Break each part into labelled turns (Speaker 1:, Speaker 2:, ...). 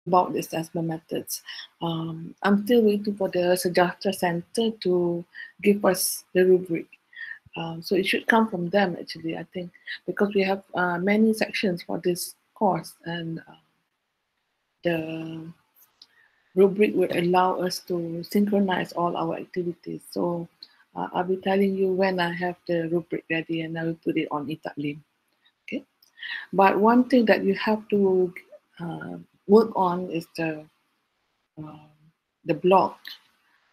Speaker 1: about the assessment methods. I'm still waiting for the Sejahtera Center to give us the rubric. So it should come from them actually, I think, because we have many sections for this course, and the rubric would allow us to synchronize all our activities. So I'll be telling you when I have the rubric ready, and I will put it on Itaklim. Okay. But one thing that you have to work on is uh, the block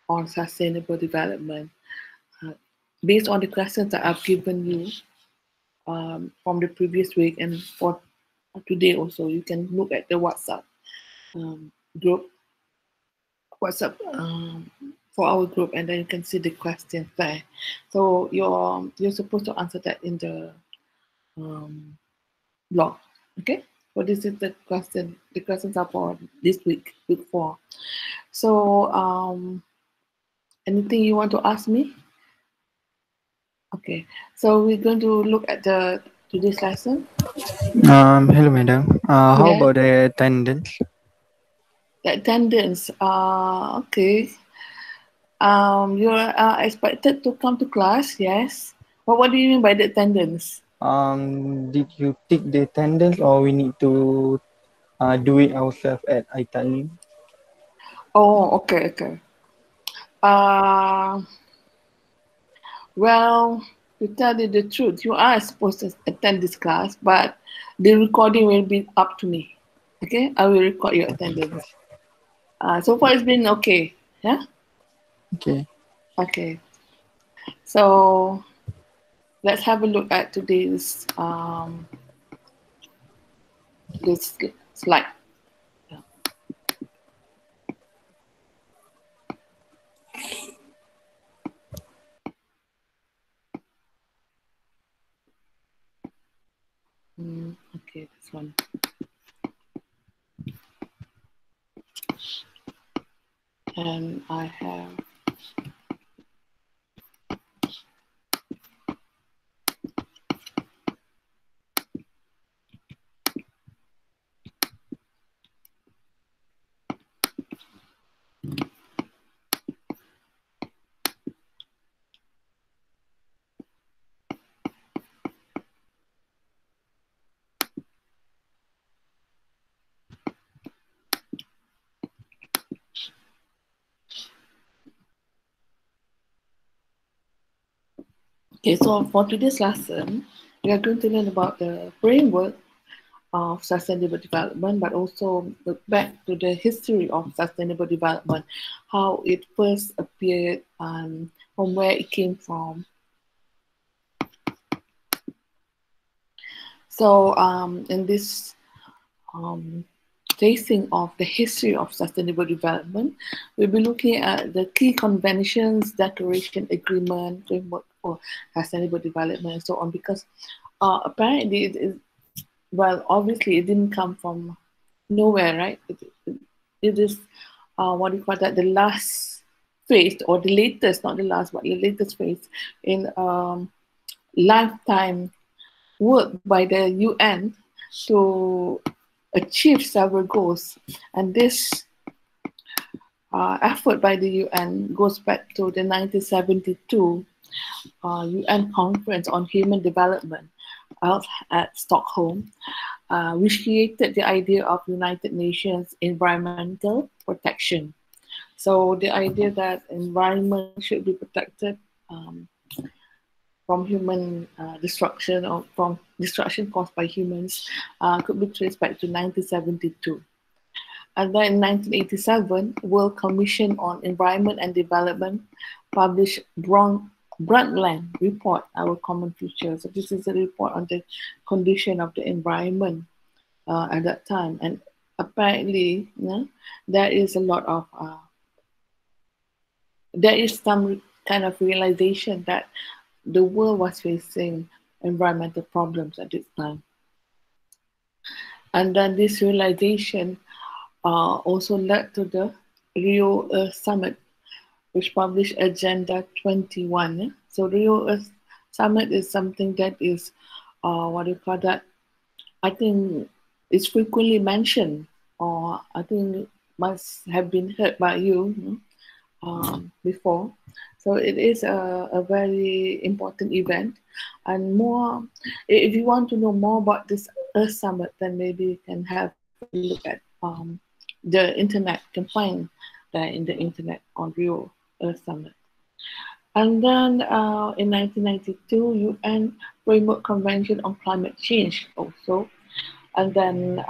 Speaker 1: on sustainable development. Uh, Based on the questions that I've given you from the previous week and for today also, you can look at the WhatsApp group, WhatsApp for our group, and then you can see the questions there. So you're supposed to answer that in the blog. Okay. So this is the question. The questions are for this week, week 4. So anything you want to ask me? Okay. So we're going to look at the today's lesson.
Speaker 2: Hello, madam. How
Speaker 1: Yeah.
Speaker 2: about the attendance?
Speaker 1: The attendance. Okay. You're expected to come to class. Yes. But what do you mean by the attendance?
Speaker 2: Did you take the attendance or we need to do it ourselves at Italy?
Speaker 1: Oh, okay, okay. Uh, well, to tell you the truth, you are supposed to attend this class, but the recording will be up to me. Okay, I will record your attendance. So far it's been okay. Yeah.
Speaker 2: Okay.
Speaker 1: Okay. So let's have a look at today's this slide. Yeah. Okay, this one. And I have okay. So for today's lesson, we are going to learn about the framework of sustainable development, but also look back to the history of sustainable development, how it first appeared and from where it came from. So in this um, tracing of the history of sustainable development, we'll be looking at the key conventions, declaration, agreement, framework for sustainable development, and so on. Because apparently, well, obviously, it didn't come from nowhere, right? It is what do you call that? The last phase, or the latest, not the last, but the latest phase in lifetime work by the UN to achieve several goals. And this effort by the UN goes back to the 1972 UN Conference on Human Development held at Stockholm, which created the idea of United Nations environmental protection. So the idea that environment should be protected um, from human destruction, or from destruction caused by humans, could be traced back to 1972. And then in 1987, World Commission on Environment and Development published Brundtland Report, Our Common Future. So this is a report on the condition of the environment at that time. And apparently, there is a lot of, there is some kind of realization that the world was facing environmental problems at this time. And then this realization also led to the Rio Earth Summit, which published Agenda 21. So Rio Earth Summit is something that is, what do you call that? I think it's frequently mentioned or I think must have been heard by you, before. So it is a very important event, and more. If you want to know more about this Earth Summit, then maybe you can have a look at the internet. You can find that in the internet on Rio Earth Summit. And then in 1992, UN Framework Convention on Climate Change also. And then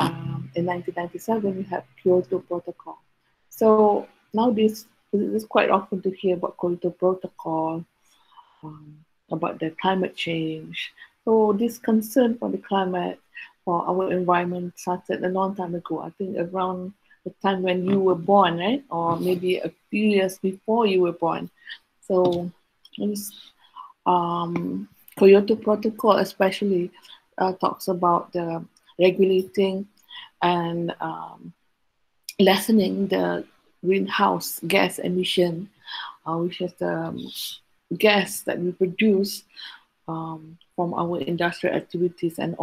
Speaker 1: in 1997, we have Kyoto Protocol. So now this is quite often to hear about Kyoto Protocol, about the climate change. So this concern for the climate, for our environment started a long time ago. I think around the time when you were born, right? Or maybe a few years before you were born. So this Kyoto Protocol especially talks about the regulating and lessening the greenhouse gas emission, which is the gas that we produce from our industrial activities and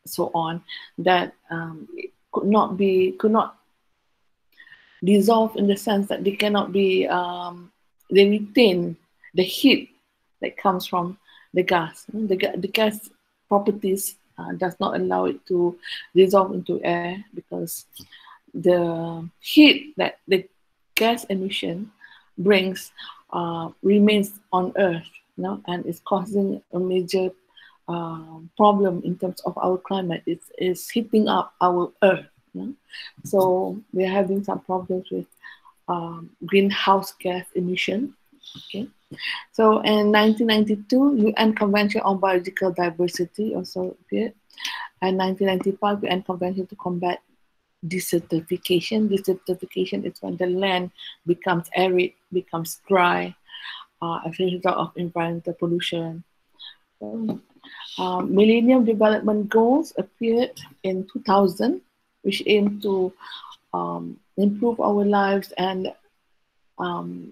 Speaker 1: so on, that could not dissolve in the sense that they cannot be they retain the heat that comes from the gas. The gas properties does not allow it to dissolve into air, because the heat that the gas emission brings remains on Earth, and it's causing a major problem in terms of our climate. It's heating up our Earth. So we're having some problems with greenhouse gas emission. Okay. So in 1992, UN Convention on Biological Diversity also appeared. And 1995, UN Convention to combat desertification. Desertification is when the land becomes arid, becomes dry, as a result of environmental pollution. Millennium Development Goals appeared in 2000, which aim to improve our lives, and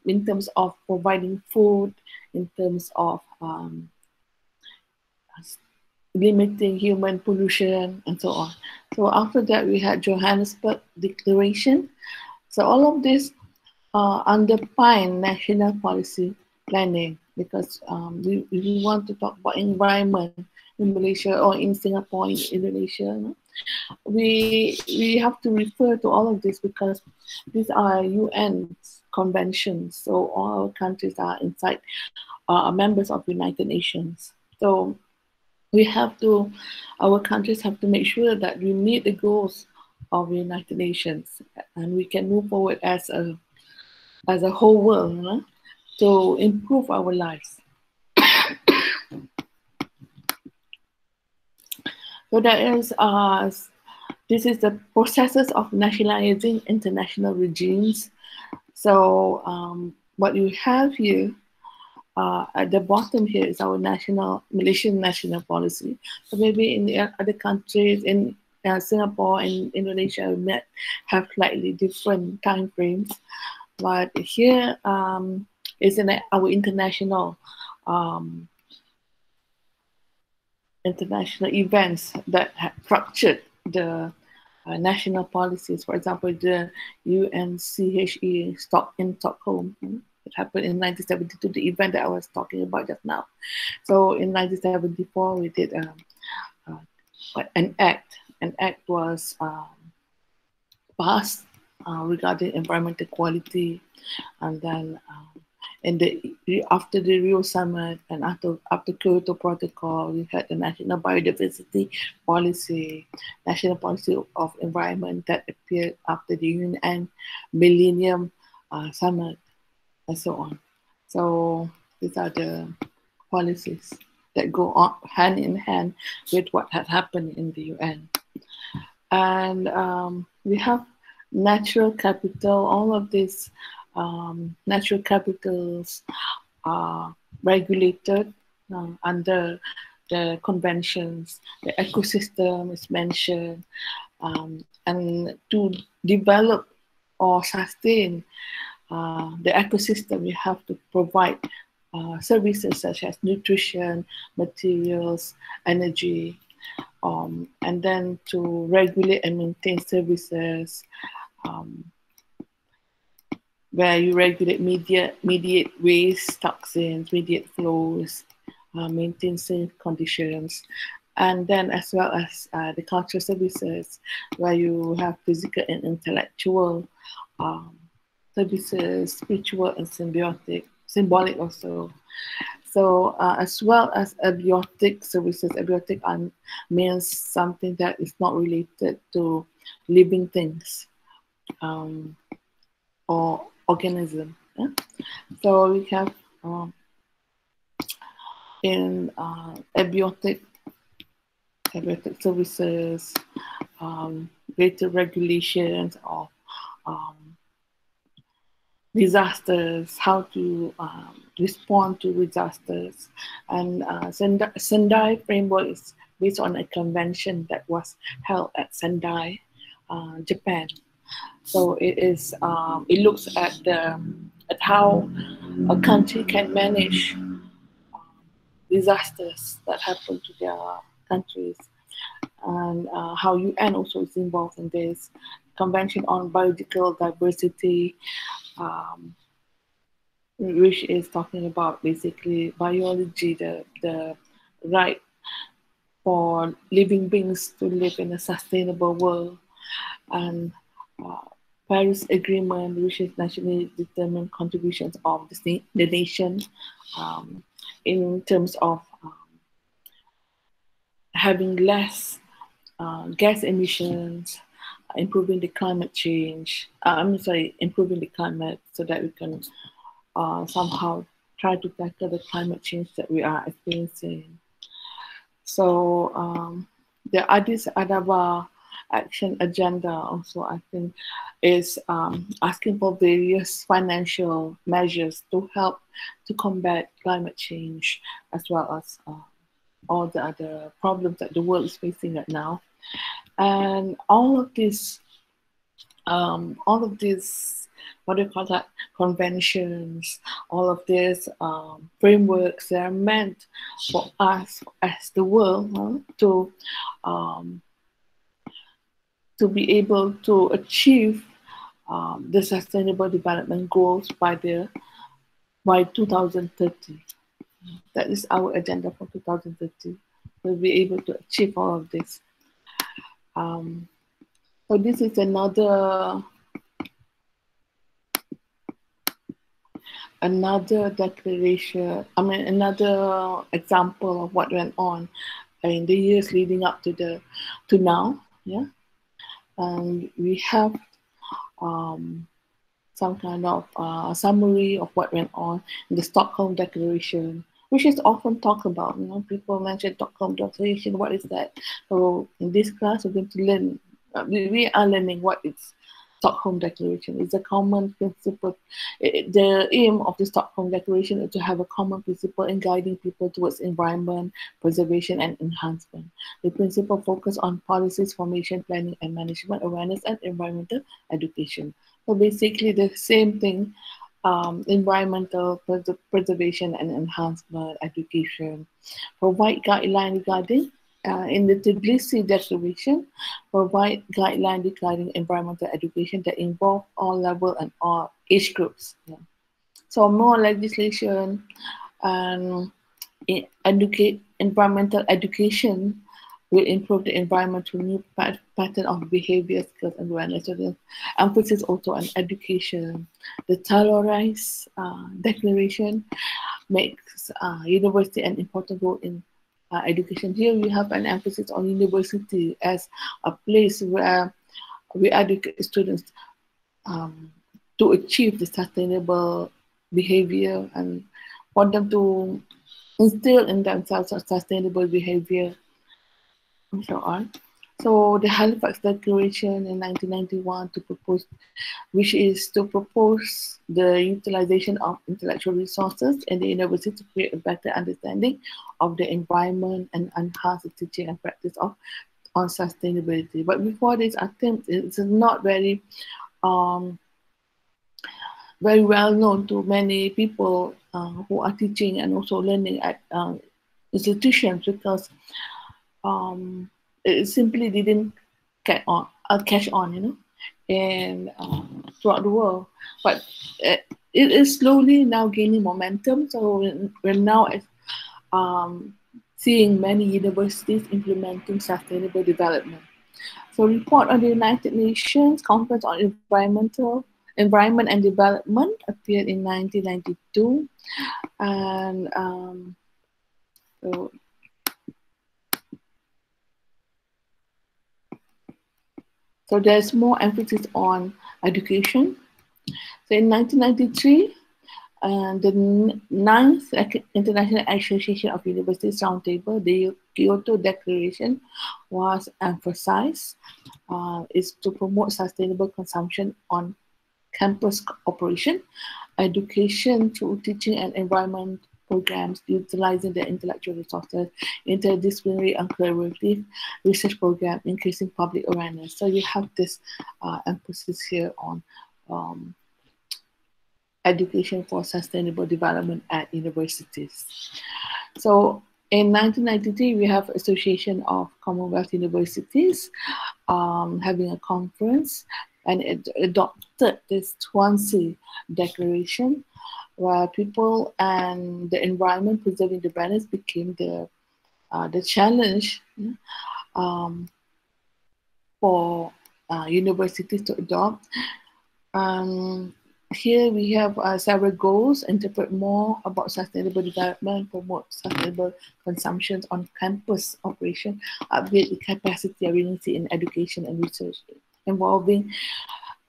Speaker 1: in terms of providing food, in terms of limiting human pollution, and so on. So after that, we had Johannesburg Declaration. So all of this underpin national policy planning, because we want to talk about environment in Malaysia or in Singapore, in Indonesia. We have to refer to all of this because these are UN conventions. So all our countries are inside, are members of United Nations. So our countries have to make sure that we meet the goals of the United Nations, and we can move forward as a whole world, to improve our lives. So this is the processes of nationalizing international regimes. So what you have here at the bottom here is our Malaysian national policy. So maybe in the other countries, in Singapore and Indonesia, we might have slightly different time frames. But here is our international events that have structured the national policies. For example, the UNGS in Stockholm. It happened in 1972, the event that I was talking about just now. So in 1974, we did an act. An act was passed regarding environmental quality, and then after the Rio Summit and after Kyoto Protocol, we had the National Biodiversity Policy, National Policy of Environment that appeared after the UN Millennium Summit, and so on. So these are the policies that go on hand in hand with what had happened in the UN. And we have natural capital. All of these natural capitals are regulated under the conventions. The ecosystem is mentioned, and to develop or sustain the ecosystem, you have to provide services such as nutrition, materials, energy. and then to regulate and maintain services, um, where you regulate mediate waste, toxins, mediate flows, maintain safe conditions, and then as well as the cultural services, where you have physical and intellectual um, services, spiritual and symbolic also. So as well as abiotic services, abiotic means something that is not related to living things. Or organism. Yeah? So we have in abiotic services, greater regulations of um, disasters, how to respond to disasters. And Sendai framework is based on a convention that was held at Sendai, Japan. So it looks at how a country can manage disasters that happen to their countries, and how UN also is involved in this convention on biological diversity, um, which is talking about basically biology, the right for living beings to live in a sustainable world, and uh, Paris Agreement, which is nationally determined contributions of the nation in terms of having less gas emissions, improving the climate change. I'm sorry, improving the climate so that we can somehow try to tackle the climate change that we are experiencing. So the Addis Ababa action agenda also, I think, is asking for various financial measures to help to combat climate change, as well as all the other problems that the world is facing right now. And all of these, what do you call that, conventions, all of these frameworks, they are meant for us as the world um, to be able to achieve the sustainable development goals by 2030. That is our agenda for 2030. We'll be able to achieve all of this. So this is another declaration. I mean, another example of what went on in the years leading up to now. Yeah, and we have some kind of summary of what went on in the Stockholm Declaration, which is often talked about. You know, people mention Stockholm Declaration. What is that? So in this class, we're going to learn. We are learning what is Stockholm Declaration. It's a common principle. The aim of the Stockholm Declaration is to have a common principle in guiding people towards environment preservation and enhancement. The principle focus on policies, formation, planning, and management, awareness, and environmental education. So basically, the same thing: environmental preservation and enhancement, education. Provide guideline regarding in the Tbilisi Declaration, provide guidelines regarding environmental education that involve all level and all age groups. Yeah. So more legislation and educate environmental education will improve the environment through new pattern of behavior, skills, and awareness. So the emphasis also on education. The Talorais Declaration makes university an important role in education. Here we have an emphasis on university as a place where we educate students to achieve the sustainable behavior and for them to instill in themselves a sustainable behavior and so on. So the Halifax Declaration in 1991 which is to propose the utilization of intellectual resources in the university to create a better understanding of the environment and enhance the teaching and practice on sustainability. But before this, I think it's not very well known to many people who are teaching and also learning at institutions, because it simply didn't catch on, and throughout the world. But it is slowly now gaining momentum. So we're now um, seeing many universities implementing sustainable development. So, report on the United Nations Conference on Environment and Development appeared in 1992, and so So there's more emphasis on education. So in 1993, the ninth International Association of Universities Roundtable, the Kyoto Declaration, was emphasized. Is to promote sustainable consumption on campus operation, education through teaching and environment programs utilizing the intellectual resources, interdisciplinary and collaborative research program, increasing public awareness. So you have this emphasis here on um, education for sustainable development at universities. So in 1993, we have Association of Commonwealth Universities having a conference, and it adopted this Swansea Declaration, where people and the environment preserving the balance became the challenge um, for universities to adopt. Here we have several goals: interpret more about sustainable development, promote sustainable consumption on campus operation, upgrade the capacity of university in education and research, involving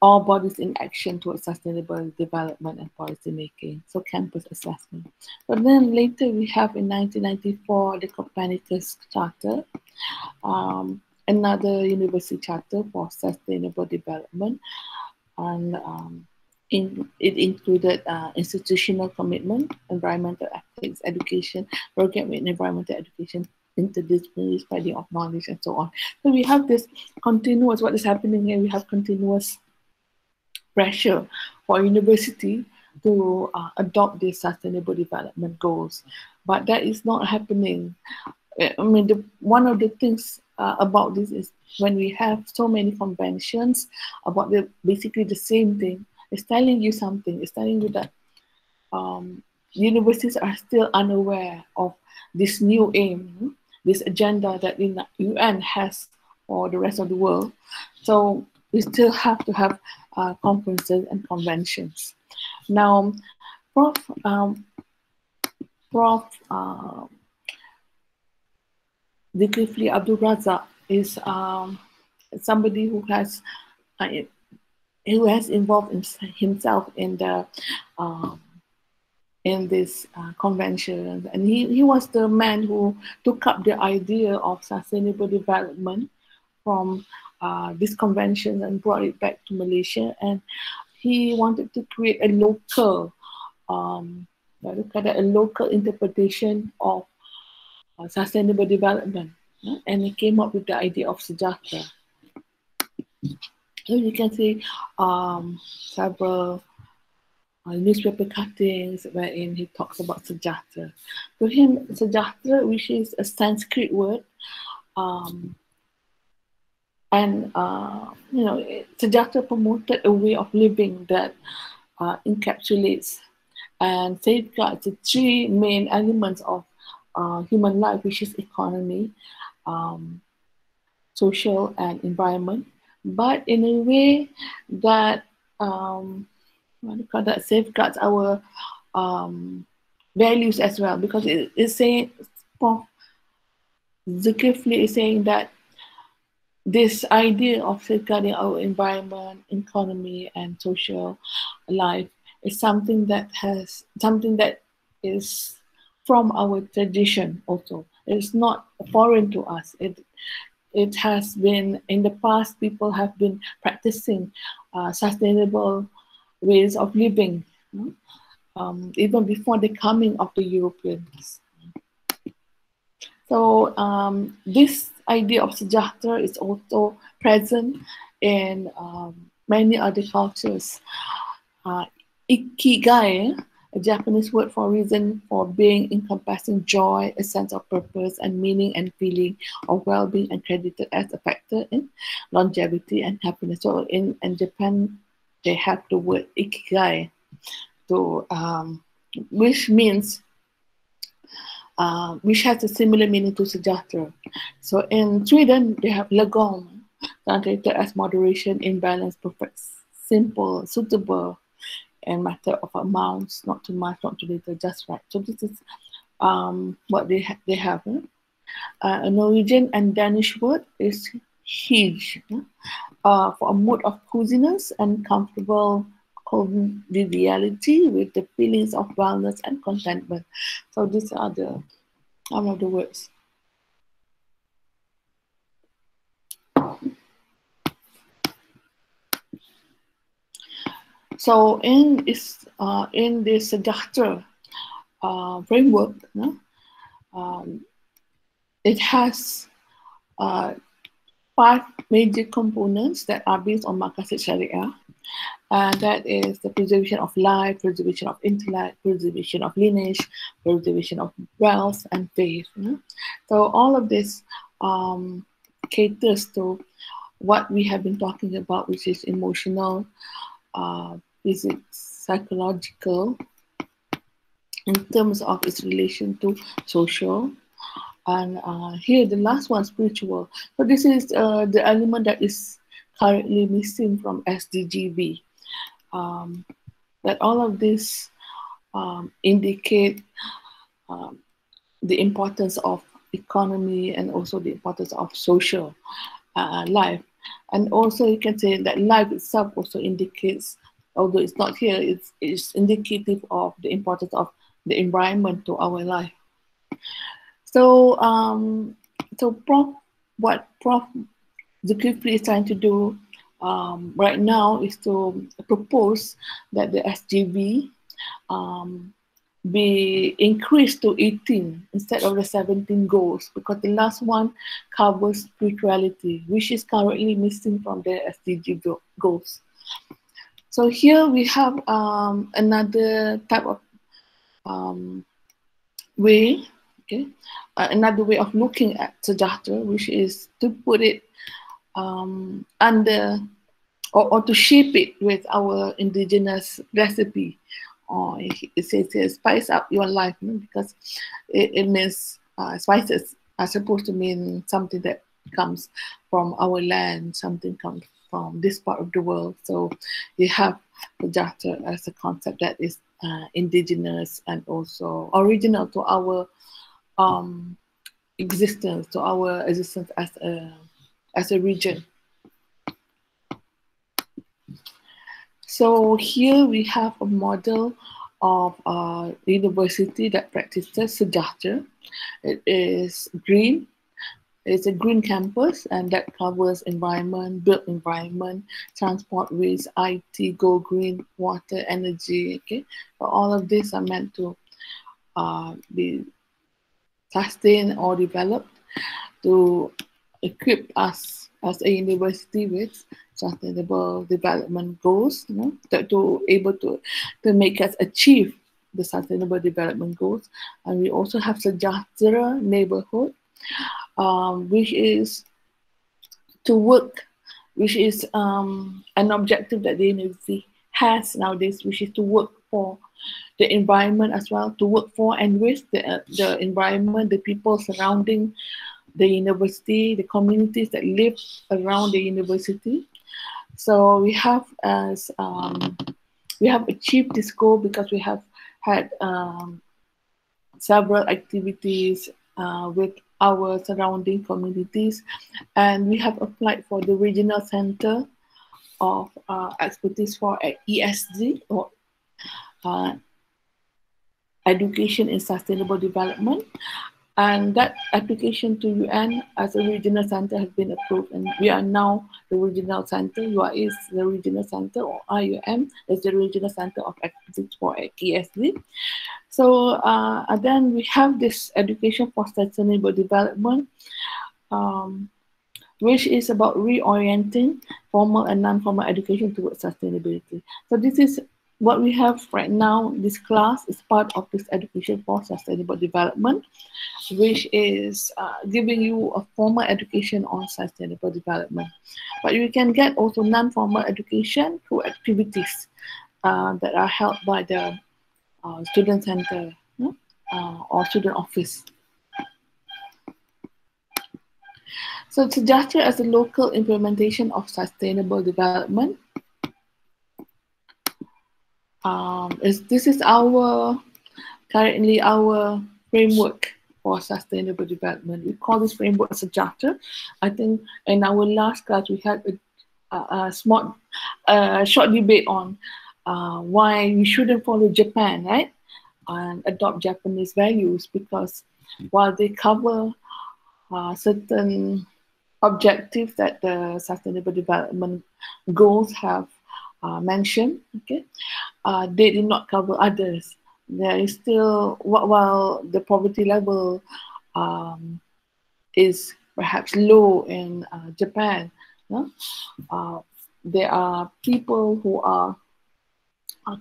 Speaker 1: all bodies in action towards sustainable development and policy making. So campus assessment. But then later we have in 1994 the Copernicus Charter, another university charter for sustainable development, and it included institutional commitment, environmental ethics, education, program in environmental education, interdisciplinary spreading of knowledge, and so on. So we have this continuous, what is happening here, we have continuous pressure for university to adopt these sustainable development goals. But that is not happening. I mean, one of the things about this is when we have so many conventions about basically the same thing, it's telling you something. It's telling you that universities are still unaware of this new aim, this agenda that the UN has for the rest of the world. So we still have to have conferences and conventions. Now, Prof. Zulkifli Abdul Razak is somebody who has involved himself in the in this convention, and he was the man who took up the idea of sustainable development from this convention and brought it back to Malaysia, and he wanted to create a local a local interpretation of sustainable development, and he came up with the idea of sejahtera. So you can see several newspaper cuttings wherein he talks about sejahtera. To him, sejahtera, which is a Sanskrit word, and sejahtera promoted a way of living that encapsulates and safeguards the three main elements of human life, which is economy, social, and environment, but in a way that that safeguards our values as well, because it is saying, Zulkifli is saying that this idea of safeguarding our environment, economy, and social life is something that is from our tradition also. It's not foreign to us. It has been, in the past, people have been practicing sustainable ways of living, even before the coming of the Europeans. So this idea of sejahtera is also present in many other cultures. Ikigai a Japanese word for reason for being, encompassing joy, a sense of purpose and meaning and feeling of well-being, and credited as a factor in longevity and happiness. So in Japan, they have the word ikigai, to which means which has a similar meaning to sejahtera. So in Sweden, they have lagom, translated as moderation, in balance, perfect, simple, suitable, and matter of amounts, not too much, not too little, just right. So this is what they have. A Norwegian and Danish word is hygge, for a mood of coziness and comfortable conviviality with the feelings of wellness and contentment. So these are the some of the words. So in this Sejahtera framework, it has uh, 5 major components that are based on Maqasid Sharia. And that is the preservation of life, preservation of intellect, preservation of lineage, preservation of wealth and faith. So all of this caters to what we have been talking about, which is emotional, physics, psychological, in terms of its relation to social. And here, the last one, spiritual. So this is the element that is currently missing from SDGB. That all of this indicate the importance of economy and also the importance of social life. And also you can say that life itself also indicates, although it's not here, it's indicative of the importance of the environment to our life. So, what Prof. Zulkifli is trying to do right now is to propose that the SGB be increased to 18 instead of the 17 goals, because the last one covers spirituality, which is currently missing from the SDG goals. So here we have another type of way, okay, another way of looking at sejahtera, which is to put it under or to shape it with our indigenous recipe. Or it says here, spice up your life, because it means spices are supposed to mean something that comes from our land, something comes from this part of the world. So you have sejahtera as a concept that is indigenous and also original to our existence, to our existence as a region. So here we have a model of a university that practices sejahtera. It is green. It's a green campus, and that covers environment, built environment, transport, waste, IT, go green, water, energy. Okay, so all of these are meant to be sustained or developed to equip us as a university with sustainable development goals, to able to make us achieve the sustainable development goals. And we also have Sejahtera neighborhood, which is to work, which is an objective that the university has nowadays, which is to work for the environment as well, to work for and with the environment, the people surrounding the university, the communities that live around the university. So we have achieved this goal because we have had several activities with our surrounding communities, and we have applied for the regional center of expertise for ESG, or education in sustainable development. And that application to UN as a regional center has been approved, and we are now the regional center. UAE is the regional center, or IUM is the regional center of expertise for ESG. So then we have this education for sustainable development, which is about reorienting formal and non-formal education towards sustainability. So this is what we have right now, this class is part of this education for sustainable development, which is giving you a formal education on sustainable development. But you can get also non-formal education through activities that are held by the student center, or student office. So Sejahtera as a local implementation of sustainable development. This is currently our framework for sustainable development. We call this framework Sejahtera. I think in our last class we had a short debate on why we shouldn't follow Japan, right? And adopt Japanese values, because while they cover certain objectives that the sustainable development goals have mentioned, okay, they did not cover others. There is still, while the poverty level is perhaps low in Japan, no? There are people who are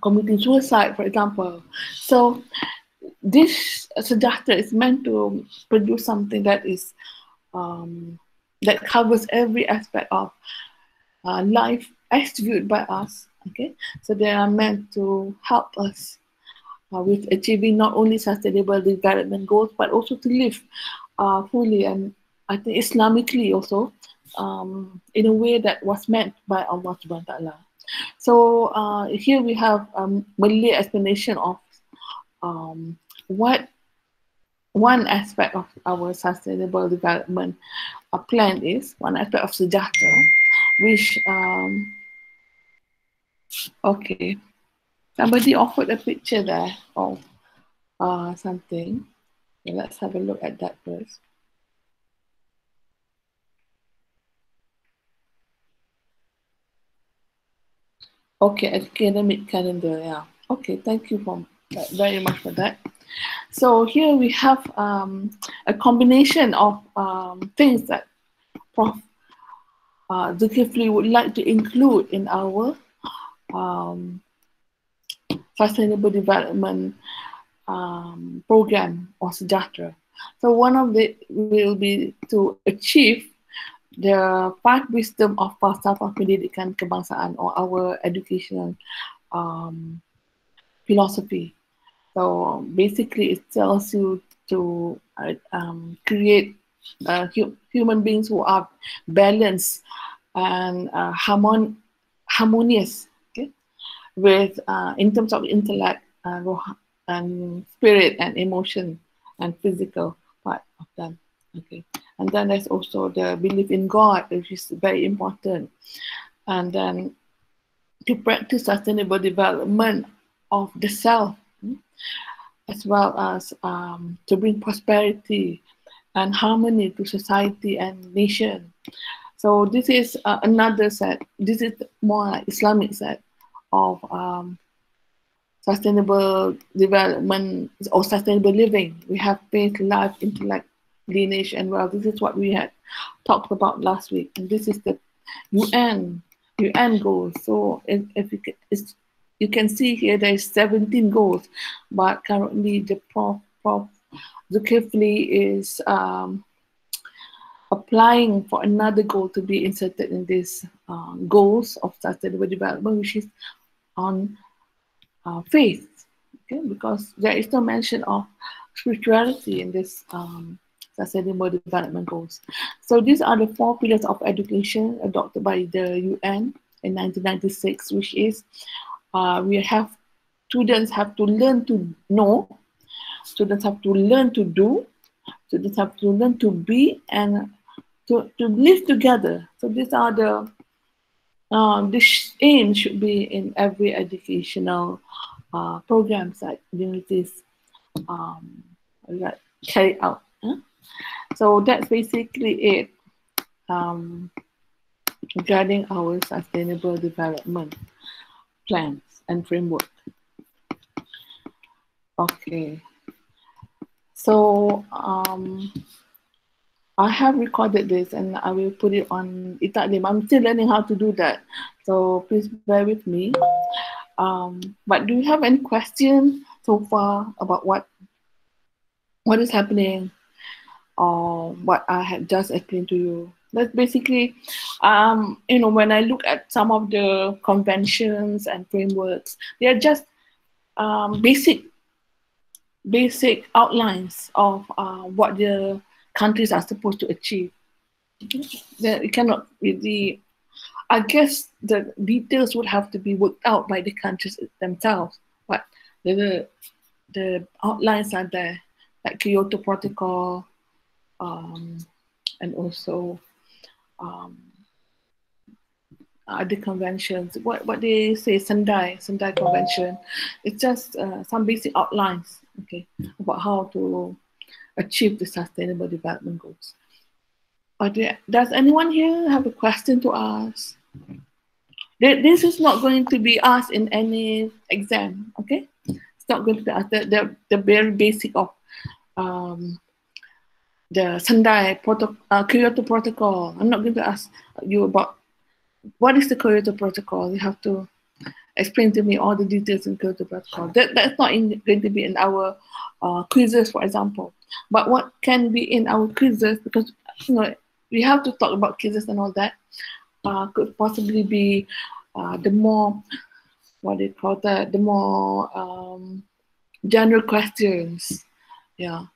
Speaker 1: committing suicide, for example. So this Sejahtera is meant to produce something that is that covers every aspect of life as viewed by us. Okay, so they are meant to help us with achieving not only sustainable development goals but also to live fully, and I think Islamically also, in a way that was meant by Allah Subhanahu wa Taala. So here we have Malay explanation of what one aspect of our sustainable development plan is, one aspect of Sejahtera, which, okay, somebody offered a picture there of something. Okay, let's have a look at that first. Okay, academic calendar, yeah. Okay, thank you very much for that. So here we have a combination of things that Prof. Zulkifli would like to include in our um, sustainable development program or Sejahtera. So one of it will be to achieve the 5 wisdom of falsafah pendidikan kebangsaan, or our educational philosophy. So basically, it tells you to create human beings who are balanced and harmonious, okay, with in terms of intellect and spirit and emotion and physical part of them. Okay, and then there's also the belief in God, which is very important, and then to practice sustainable development of the self, as well as to bring prosperity and harmony to society and nation. So this is another set. This is more like Islamic set of sustainable development or sustainable living. We have faith, life, intellect, lineage, and wealth. This is what we had talked about last week, and this is the UN goals. So if you can see here, there is 17 goals, but currently the Prof. Zulkifli is applying for another goal to be inserted in these goals of sustainable development, which is on faith, okay? Because there is no mention of spirituality in this sustainable development goals. So these are the 4 pillars of education adopted by the UN in 1996, which is we have students have to learn to know, students have to learn to do, students have to learn to be, and to live together. So these are the this aim should be in every educational programs that universities carry out. So that's basically it regarding our sustainable development plans and framework. Okay. So I have recorded this and I will put it on Itaklim. I'm still learning how to do that. So please bear with me. But do you have any question so far about what is happening, or what I had just explained to you? That's basically, when I look at some of the conventions and frameworks, they are just basic outlines of what the countries are supposed to achieve. It cannot really, I guess the details would have to be worked out by the countries themselves, but the outlines are there, like Kyoto Protocol, and also um, other conventions. What they say, Sendai Convention. It's just some basic outlines, okay, about how to achieve the Sustainable Development Goals. Does anyone here have a question to ask? This is not going to be asked in any exam, okay? It's not going to be asked. The very basic of the Kyoto Protocol. I'm not going to ask you about what is the Kyoto Protocol. You have to explain to me all the details in Kyoto Protocol. That's not going to be in our quizzes, for example. But what can be in our quizzes, because we have to talk about quizzes and all that, could possibly be the more, what they call that, the more general questions, yeah,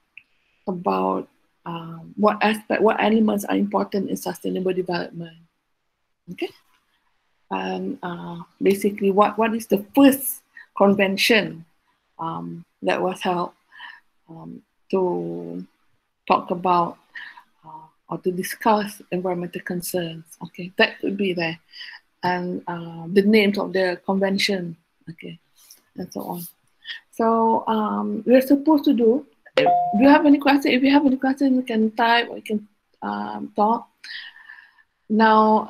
Speaker 1: about what elements are important in sustainable development. Okay, and basically, what is the first convention that was held to talk about or to discuss environmental concerns? Okay, that could be there, and the names of the convention. Okay, and so on. So we're supposed to do. Do you have any question? If you have any question, you can type or you can talk. Now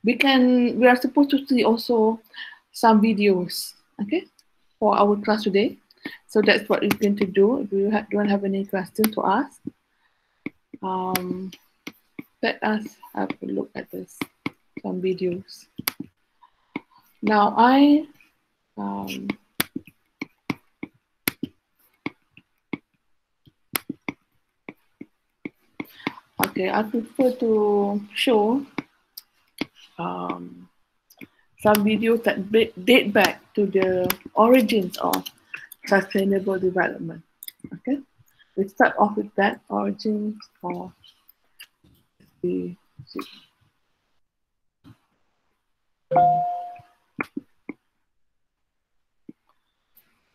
Speaker 1: we are supposed to see also some videos, okay, for our class today. So that's what we're going to do. If you don't have any questions to ask, let us have a look at this, some videos. Now okay, I prefer to show some videos that date back to the origins of sustainable development. Okay, we start off with that origins of the.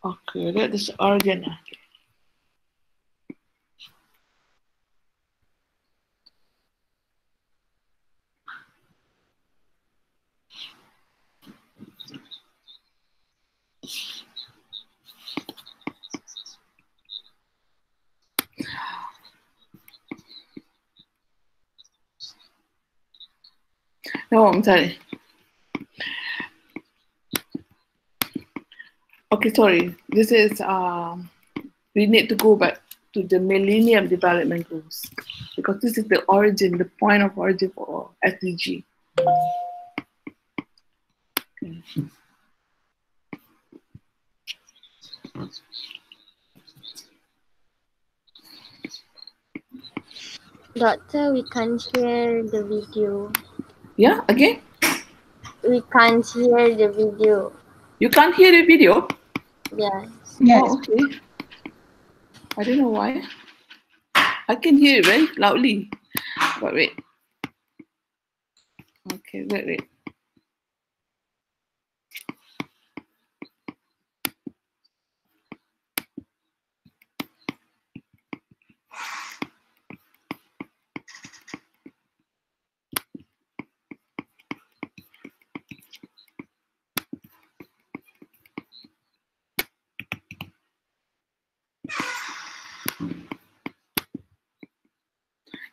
Speaker 1: Okay, that is origin. No, I'm sorry. Okay, sorry. This is we need to go back to the Millennium Development Goals because this is the origin, the point of origin for SDG. Okay.
Speaker 3: Doctor, we can't hear the video.
Speaker 1: Yeah, again?
Speaker 3: We can't hear the video.
Speaker 1: You can't hear the video?
Speaker 3: Yes.
Speaker 1: Yes. Oh, okay. I don't know why. I can hear it very loudly. But wait. Okay, wait.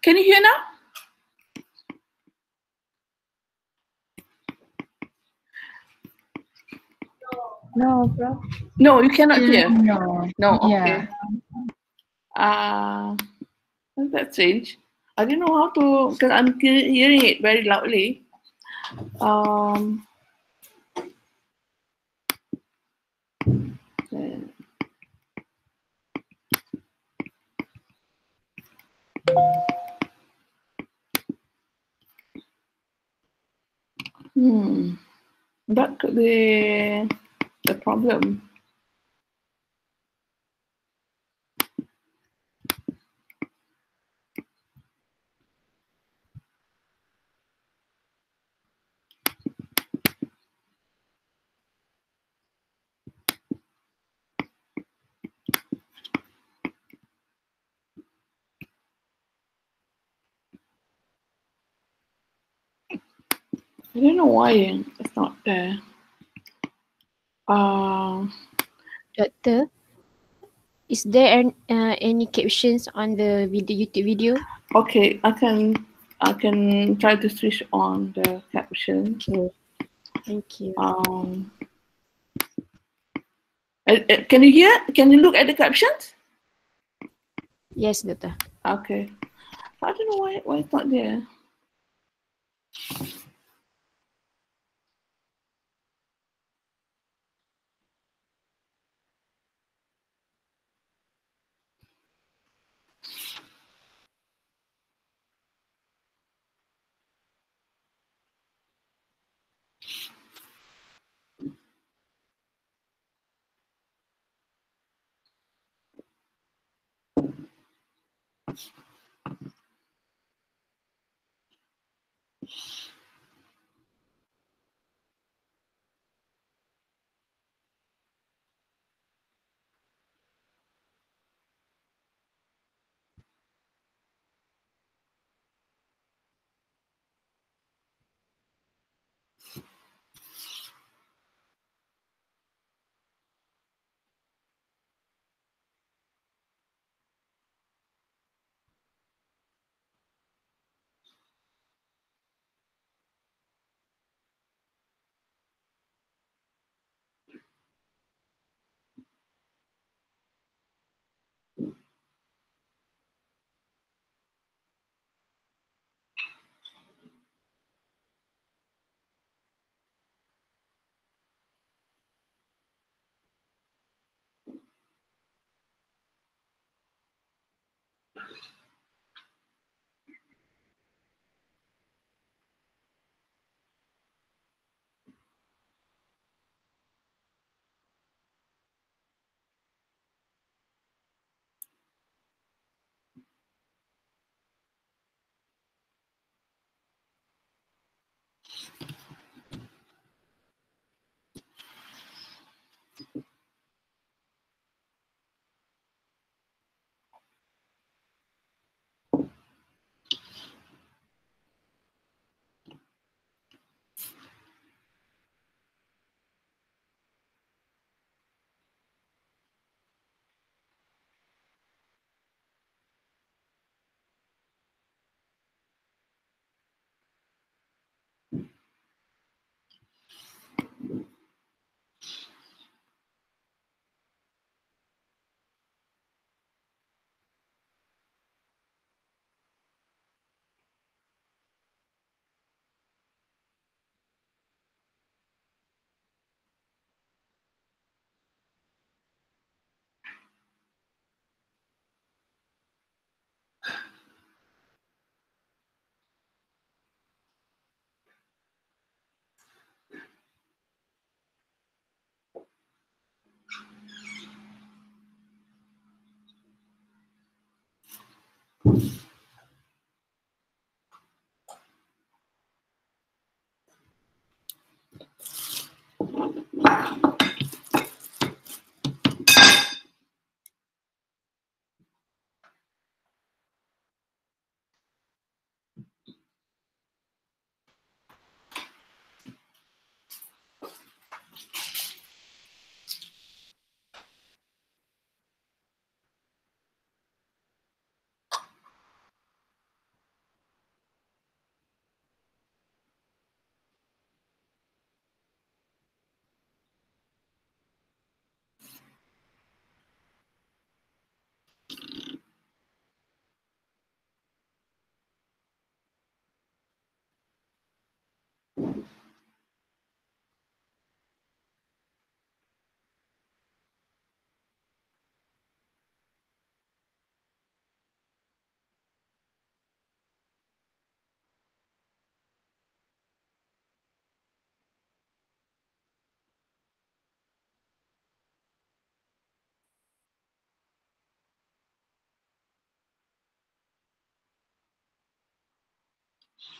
Speaker 1: Can you hear now?
Speaker 4: No, bro.
Speaker 1: No, you cannot hear.
Speaker 4: No.
Speaker 1: Okay. That's strange. I don't know how to, because I'm hearing it very loudly. That could be the problem. I don't know why it's not there.
Speaker 5: Doctor, is there any captions on the YouTube video?
Speaker 1: Okay, I can try to switch on the caption.
Speaker 5: Okay, thank you.
Speaker 1: Can you hear? Can you look at the captions?
Speaker 5: Yes, doctor.
Speaker 1: Okay. I don't know why it's not there.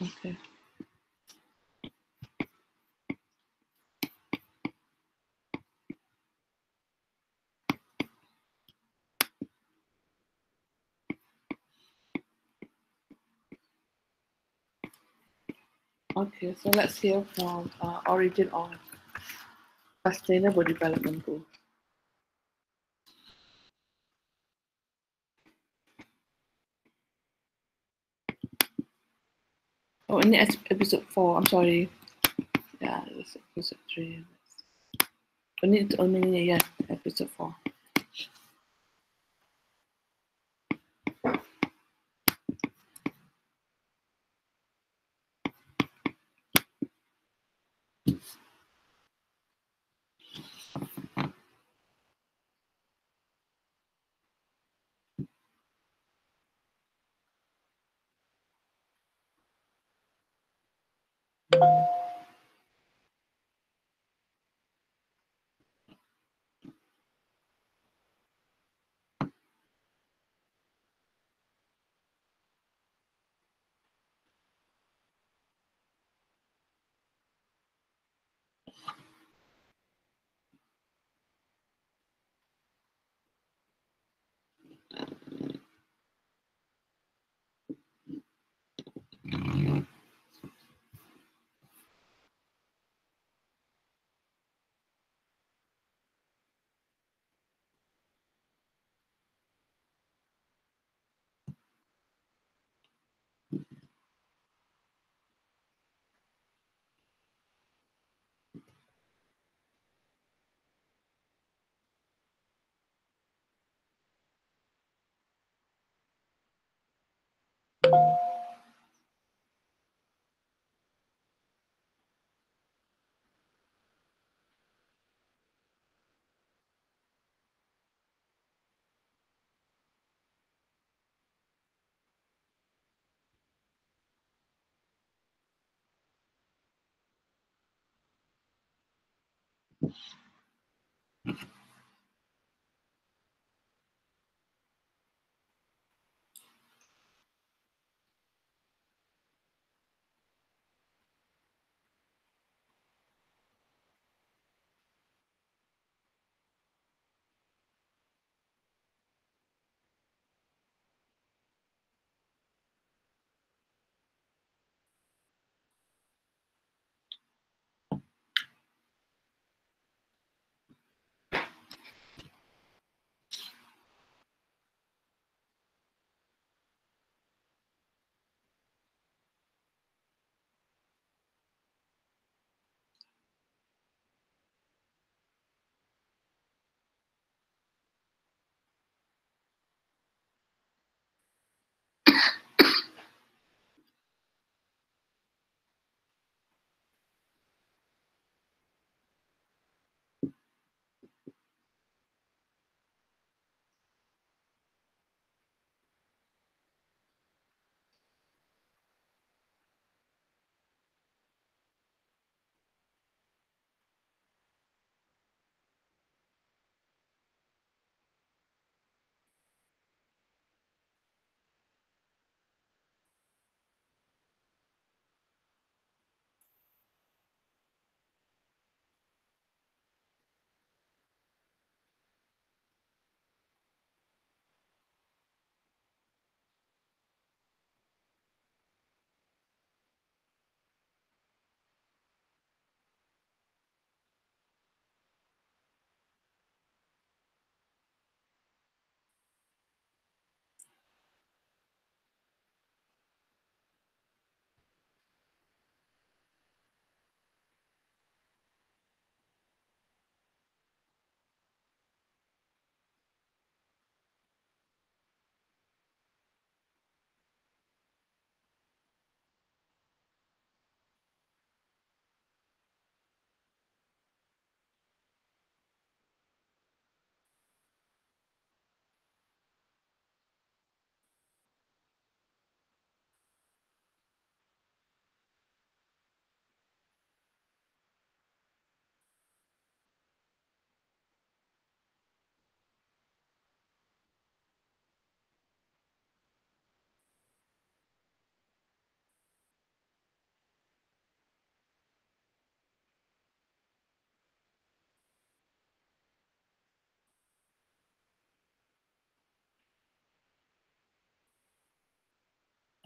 Speaker 1: Okay. Okay, so let's hear from Origin of Sustainable Development Goals. Oh, ini episode 4. I'm sorry. Yeah, it's episode 3. Only yeah, episode 4.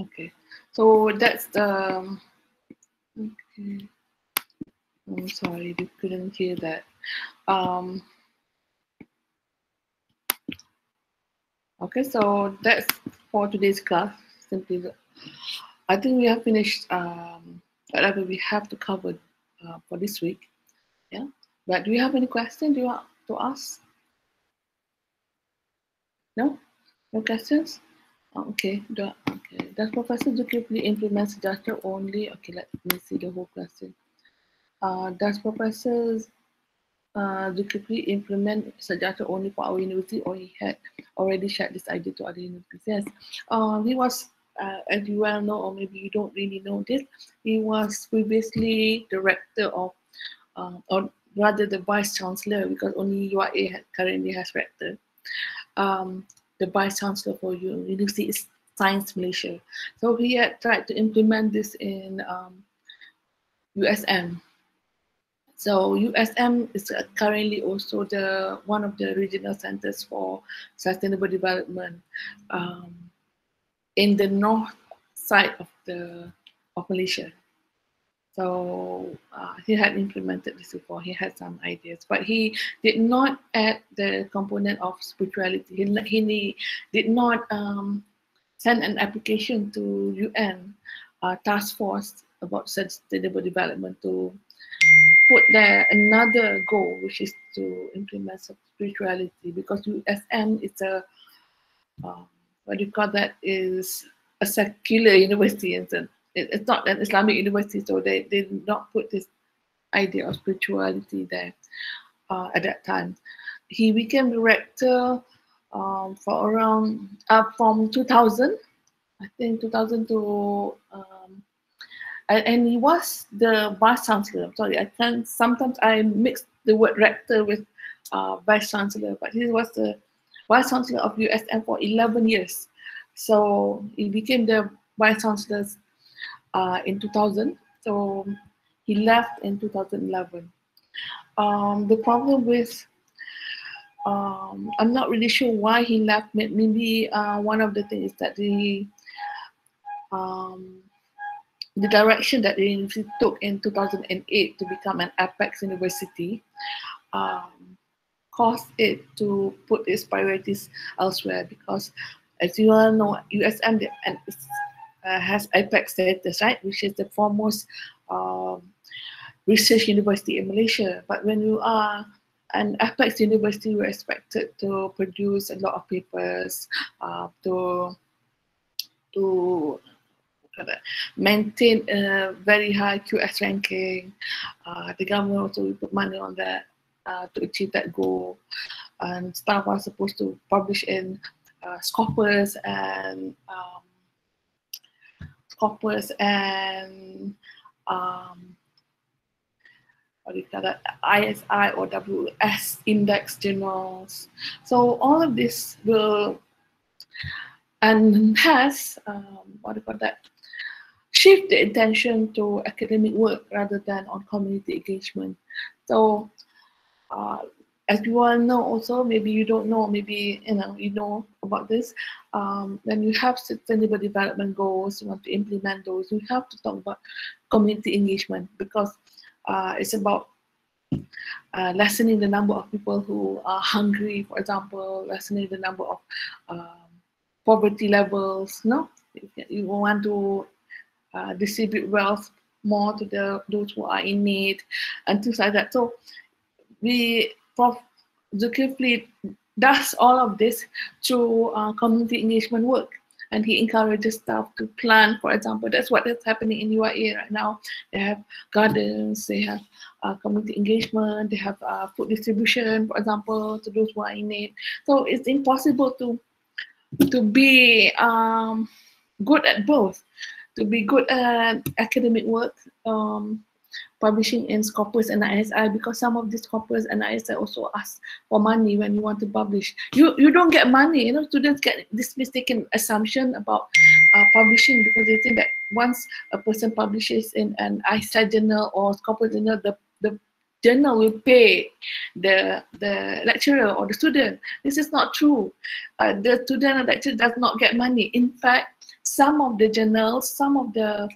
Speaker 1: Okay, so that's the. Okay, I'm sorry, we couldn't hear that. Um, okay, so that's for today's class. Simply, I think we have finished whatever we have to cover for this week. Yeah, but do you have any questions you want to ask? No, no questions. Okay, okay. Does Professor Zulkifli implement Sejahtera only? Okay, let me see the whole question. Does Professor Zulkifli implement Sejahtera only for our university, or he had already shared this idea to other universities? Yes, he was, as you well know, or maybe you don't really know this, he was previously director of, or rather the vice chancellor, because only UIA currently has rector. The vice chancellor for University Science Malaysia. So he had tried to implement this in USM. So USM is currently also the one of the regional centers for sustainable development in the north side of Malaysia. So he had implemented this before. He had some ideas, but he did not add the component of spirituality. He did not send an application to UN task force about sustainable development to put there another goal, which is to implement spirituality, because USM is a what do you call that, is a secular university, and it's not an Islamic university, so they did not put this idea of spirituality there at that time. He became director for around from 2000, I think 2000 to and he was the vice chancellor. I'm sorry, I can sometimes I mix the word rector with vice chancellor, but he was the vice chancellor of USM for 11 years. So he became the vice chancellor in 2000. So he left in 2011. The problem with I'm not really sure why he left. Maybe one of the things is that um, the direction that the university took in 2008 to become an apex university caused it to put its priorities elsewhere, because as you all know, USM has apex status, right, which is the foremost research university in Malaysia. But when you are an apex university, you're expected to produce a lot of papers, to maintain a very high QS ranking. The government also will put money on that to achieve that goal. And staff are supposed to publish in Scopus and what do you call that, ISI or WS index journals. So all of this will and has what do you call that, shift the attention to academic work rather than on community engagement. So as you all know, also maybe you don't know, maybe you know about this. When you have sustainable development goals, you want to implement those, you have to talk about community engagement, because it's about lessening the number of people who are hungry, for example, lessening the number of poverty levels. No, you want to distribute wealth more to those who are in need and things like that. So Prof. Zulkifli does all of this through community engagement work, and he encourages staff to plant, for example. That's what is happening in UIA right now. They have gardens, they have community engagement, they have food distribution, for example, to those who are in need. So it's impossible to be good at both, to be good at academic work, publishing in Scopus and ISI, because some of these Scopus and ISI also ask for money when you want to publish. You don't get money. Students get this mistaken assumption about publishing, because they think that once a person publishes in an ISI journal or Scopus journal, the journal will pay the lecturer or the student. This is not true. The student and lecturer does not get money. In fact, some of the journals, some of the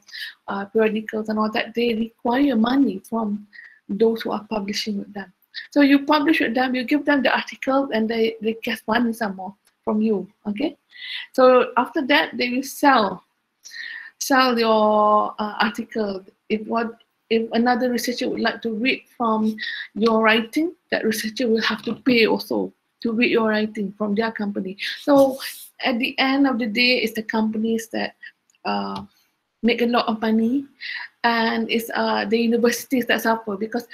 Speaker 1: periodicals and all that, they require money from those who are publishing with them. So you publish with them, you give them the article, and they get money some more from you. Okay, so after that they will sell your article. If another researcher would like to read from your writing, that researcher will have to pay also to read your writing from their company. So at the end of the day, it's the companies that make a lot of money, and it's the universities that suffer, because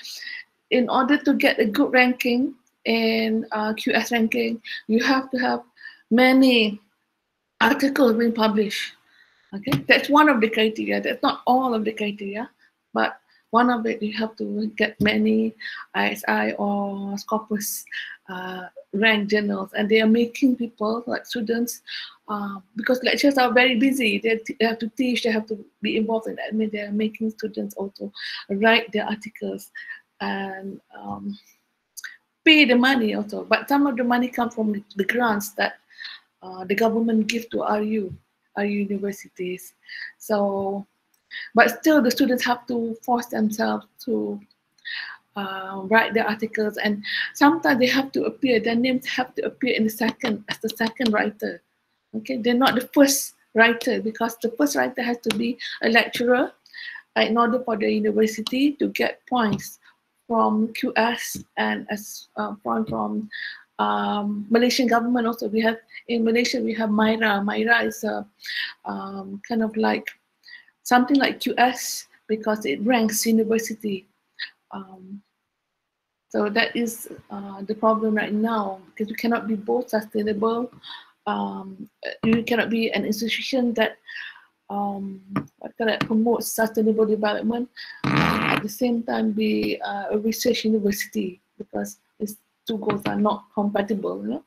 Speaker 1: in order to get a good ranking in QS ranking, you have to have many articles being published. Okay, that's one of the criteria. That's not all of the criteria, but one of it, you have to get many ISI or Scopus ranked journals, and they are making people like students, because lecturers are very busy. They have to teach, they have to be involved in that. I mean, they are making students also write their articles and pay the money also. But some of the money comes from the grants that the government give to RU universities. So, but still the students have to force themselves to write their articles, and sometimes they have to appear, their names have to appear in the second, as the second writer. Okay, they're not the first writer, because the first writer has to be a lecturer in order for the university to get points from QS and as from Malaysian government also. We have, in Malaysia, we have MIRA. MIRA is a kind of like something like QS, because it ranks university. So that is the problem right now, because you cannot be both sustainable. You cannot be an institution that promotes sustainable development, at the same time be a research university, because these two goals are not compatible. You know?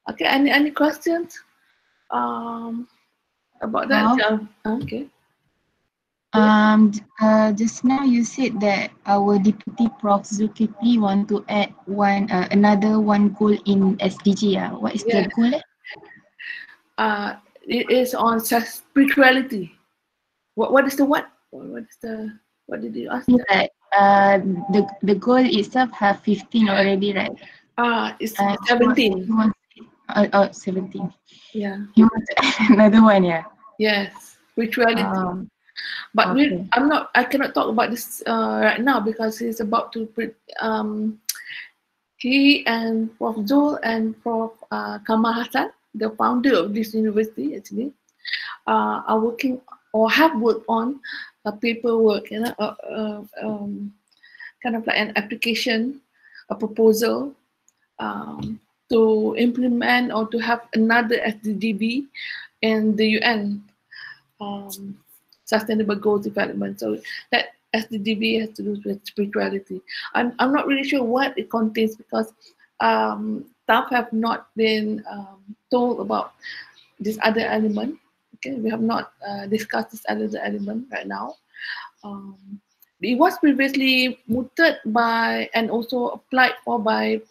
Speaker 1: Okay, any questions about that? Okay.
Speaker 4: Just now you said that our Deputy Prof Zulkifli want to add another one goal in SDG. What is the goal?
Speaker 1: It is on spirituality. What is the what? What did you ask?
Speaker 4: That the goal itself have 15 already, right?
Speaker 1: It's 17.
Speaker 4: 17.
Speaker 1: Yeah.
Speaker 4: You want to add another one, yeah?
Speaker 1: Yes, spirituality. But
Speaker 4: okay.
Speaker 1: I cannot talk about this right now, because he's about to he and Prof Zul and Prof Kamal Hassan, the founder of this university, actually, are working or have worked on a paperwork, you know, kind of like an application, a proposal to implement or to have another SDGB in the UN Sustainable Goals Development. So that SDGB has to do with spirituality. I'm not really sure what it contains, because staff have not been told about this other element. Okay, we have not discussed this other element right now. It was previously mooted by and also applied for by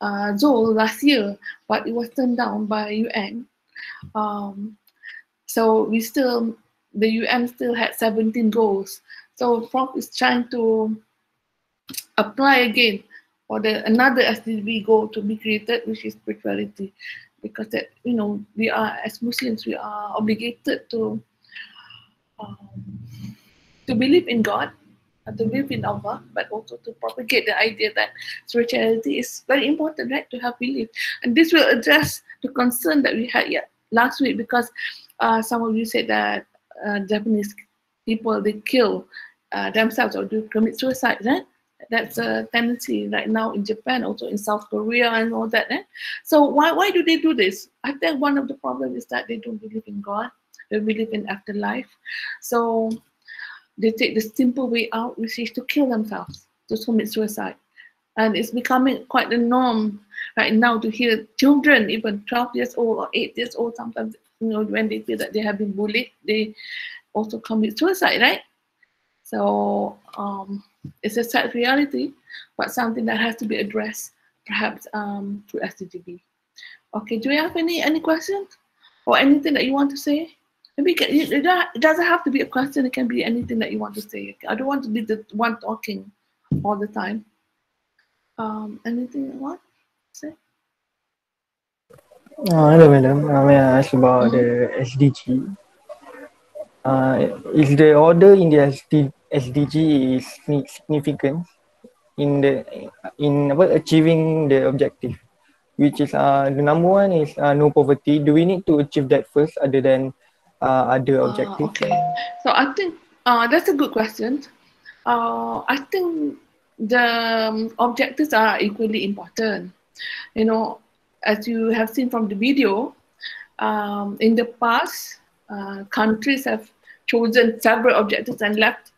Speaker 1: Zol last year, but it was turned down by UN. So the UN still had 17 goals. So Prof is trying to apply again for another SDG goal to be created, which is spirituality, because that, you know, we are, as Muslims, we are obligated to believe in God, to believe in Allah, but also to propagate the idea that spirituality is very important, right? To have belief, and this will address the concern that we had last week, because some of you said that Japanese people, they kill themselves or do commit suicide, right? That's a tendency right now in Japan, also in South Korea and all that. So why do they do this? I think one of the problems is that they don't believe in God, they believe in afterlife. So they take the simple way out, which is to kill themselves, to commit suicide. And it's becoming quite the norm right now to hear children, even 12 years old or 8 years old, sometimes, you know, when they feel that they have been bullied, they also commit suicide, right? So it's a sad reality, but something that has to be addressed, perhaps through SDGB. Okay, do you have any questions or anything that you want to say? Maybe it doesn't have to be a question. It can be anything that you want to say. I don't want to be the one talking all the time. Anything you want to say?
Speaker 2: Hello, madam. May I ask about the SDG? Is the order in the SDG is significant in achieving the objective, which is the number one is no poverty. Do we need to achieve that first, other than other objectives?
Speaker 1: Okay, so I think that's a good question. I think the objectives are equally important. You know, as you have seen from the video, in the past, countries have chosen several objectives and left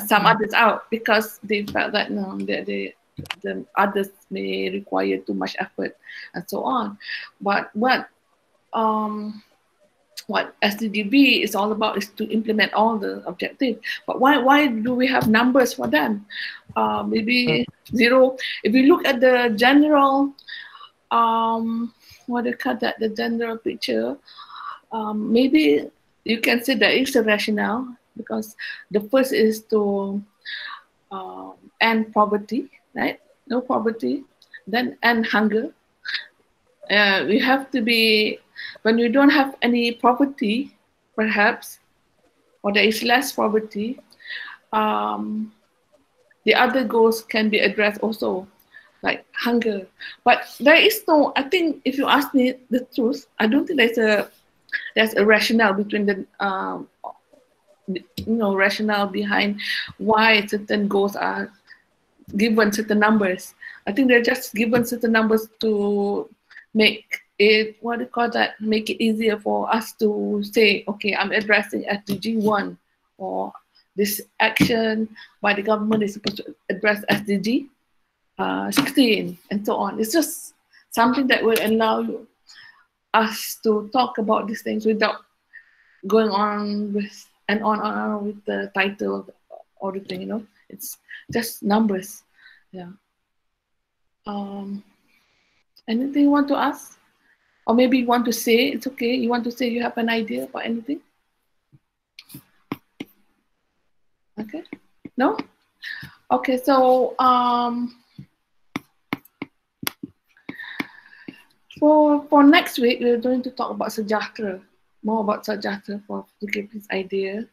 Speaker 1: some others out because they felt that the others may require too much effort and so on. But what SDGB is all about is to implement all the objectives. But why do we have numbers for them? Maybe zero. If we look at the general, what do you call that? The general picture. Maybe you can say that it's a rationale because the first is to end poverty, right? No poverty, then end hunger. We have to be, when we don't have any poverty, perhaps, or there is less poverty, the other goals can be addressed also, like hunger. But there is no, I think if you ask me the truth, I don't think there's a rationale between the, rationale behind why certain goals are given certain numbers. I think they're just given certain numbers to make it, what do you call that, make it easier for us to say, okay, I'm addressing SDG 1, or this action by the government is supposed to address SDG 16, and so on. It's just something that will allow us to talk about these things without going on with and on with the title or the thing, It's just numbers. Yeah. Anything you want to ask? Or maybe you want to say, it's okay. You want to say you have an idea about anything? Okay. No? Okay, so for next week, we're going to talk about Sejahtera, more about Sejahtera to give this idea.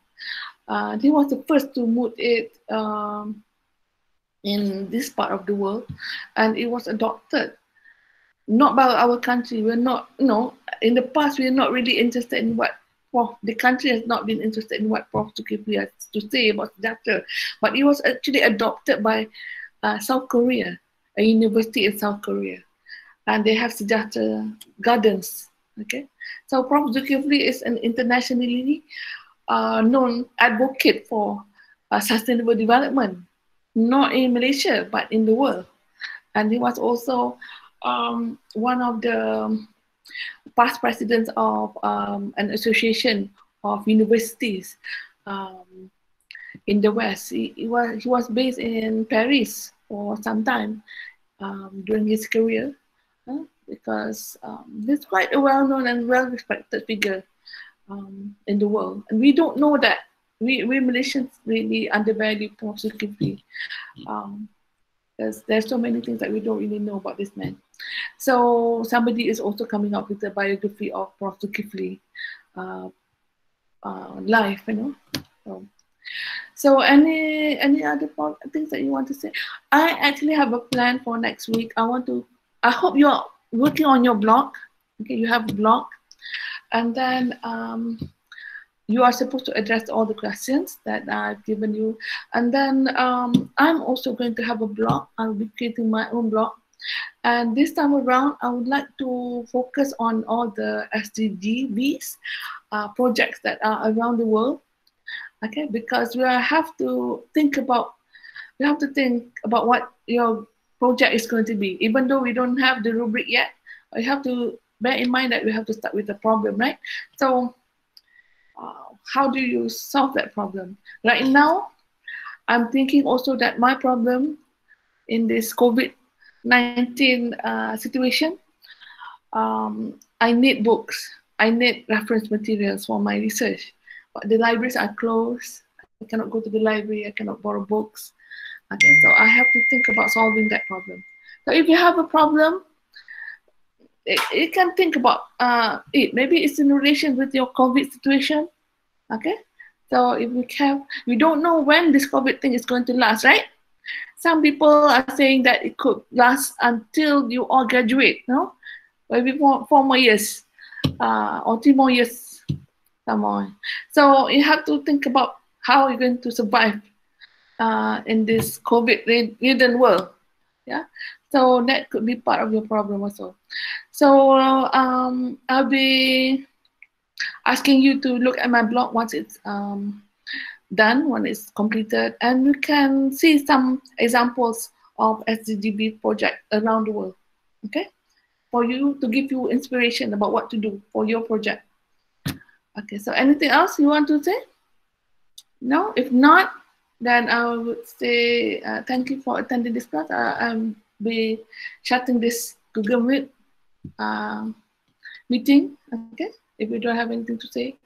Speaker 1: He was the first to move it in this part of the world, and it was adopted not by our country. We're not, in the past, we're not really interested in what the country has not been interested in what Prof. Zulkifli has to say about Sejahtera, but it was actually adopted by South Korea, a university in South Korea, and they have Sejahtera gardens. Okay, so Prof. Zulkifli is an internationally known advocate for sustainable development, not in Malaysia but in the world, and he was also one of the past presidents of an association of universities in the West. He was based in Paris for some time during his career, because he's quite a well-known and well-respected figure in the world. And we don't know that. We Malaysians really undervalue Prof. Zulkifli. There's so many things that we don't really know about this man. So somebody is also coming up with a biography of Prof. Zulkifli life, So any other things that you want to say? I actually have a plan for next week. I hope you're working on your blog. Okay, you have a blog, and then you are supposed to address all the questions that I've given you. And then I'm also going to have a blog. I'll be creating my own blog. And this time around, I would like to focus on all the SDGs projects that are around the world. Okay, because we have to think about what your project is going to be. Even though we don't have the rubric yet, we have to bear in mind that we have to start with the problem, right? So how do you solve that problem? Right now, I'm thinking also that my problem in this COVID-19 situation, I need books. I need reference materials for my research. But the libraries are closed. I cannot go to the library. I cannot borrow books. Okay, so I have to think about solving that problem. So if you have a problem, you can think about it. Maybe it's in relation with your COVID situation. Okay, so if we don't know when this COVID thing is going to last, right? Some people are saying that it could last until you all graduate, no? Maybe 4 more years, or 3 more years, some more. So you have to think about how you're going to survive in this COVID-ridden world. Yeah, so that could be part of your problem also. So I'll be asking you to look at my blog once it's done, when it's completed, and you can see some examples of SDGB project around the world. Okay, for you to give you inspiration about what to do for your project. Okay, so anything else you want to say? No, if not, then I would say thank you for attending this class. I'll be shutting this Google Meet meeting. Okay, if you don't have anything to say.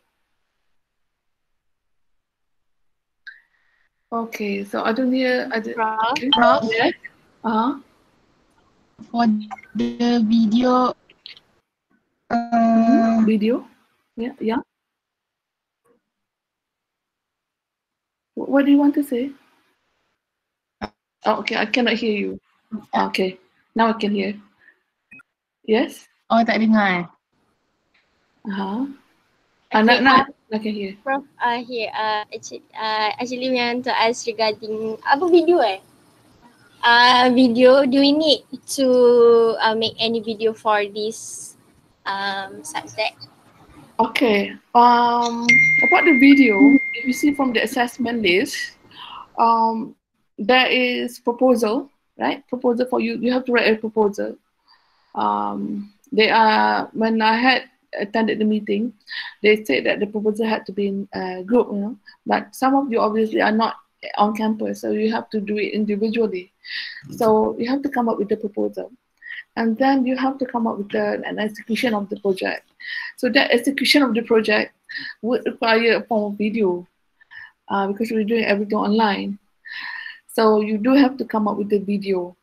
Speaker 1: Okay, so I don't hear.
Speaker 4: Prof,
Speaker 1: Yes.
Speaker 4: for the video,
Speaker 1: Video. Yeah, yeah. What do you want to say? Oh, okay, I cannot hear you. Okay, now I can hear. Yes.
Speaker 4: oh tak dengar.
Speaker 1: Now I can hear.
Speaker 3: Prof, here, actually we want to ask regarding apa video video, do we need to make any video for this subject?
Speaker 1: Okay. About the video, if you see from the assessment list, there is proposal, right? Proposal for you. You have to write a proposal. They are, when I had attended the meeting, they said that the proposal had to be in a group, you know. But some of you obviously are not on campus, so you have to do it individually. So you have to come up with the proposal, and then you have to come up with an execution of the project. So that execution of the project would require a form of video, because we're doing everything online. So you do have to come up with the video.